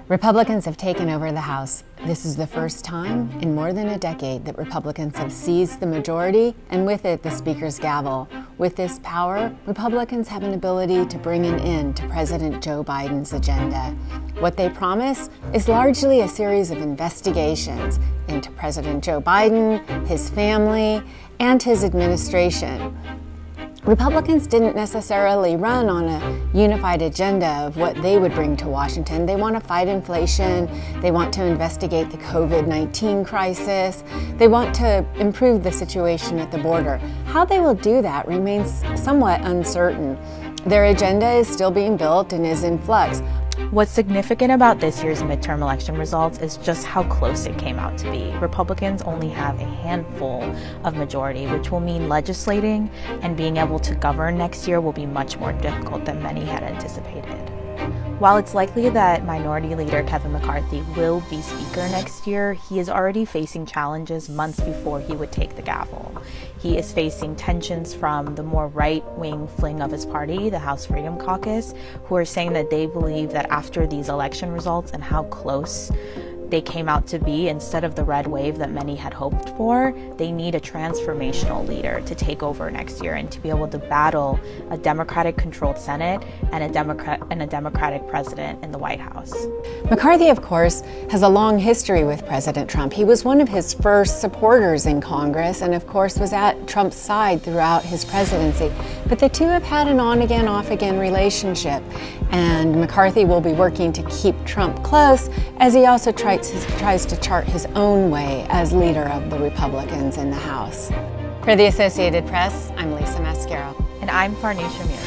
Republicans have taken over the House. This is the first time in more than a decade that Republicans have seized the majority, and with it, the Speaker's gavel. With this power, Republicans have an ability to bring an end to President Joe Biden's agenda. What they promise is largely a series of investigations into President Joe Biden, his family, and his administration. Republicans didn't necessarily run on a unified agenda of what they would bring to Washington. They want to fight inflation. They want to investigate the COVID-19 crisis. They want to improve the situation at the border. How they will do that remains somewhat uncertain. Their agenda is still being built and is in flux. What's significant about this year's midterm election results is just how close it came out to be. Republicans only have a handful of majority, which will mean legislating and being able to govern next year will be much more difficult than many had anticipated. While it's likely that Minority Leader Kevin McCarthy will be Speaker next year, he is already facing challenges months before he would take the gavel. He is facing tensions from the more right-wing fling of his party, the House Freedom Caucus, who are saying that they believe that after these election results and how close they came out to be, instead of the red wave that many had hoped for, they need a transformational leader to take over next year and to be able to battle a Democratic-controlled Senate and a Democratic president in the White House. McCarthy, of course, has a long history with President Trump. He was one of his first supporters in Congress and, of course, was at Trump's side throughout his presidency. But the two have had an on-again, off-again relationship, and McCarthy will be working to keep Trump close as he also tries to chart his own way as leader of the Republicans in the House. For the Associated Press, I'm Lisa Mascaro. And I'm Farnoosh Amir.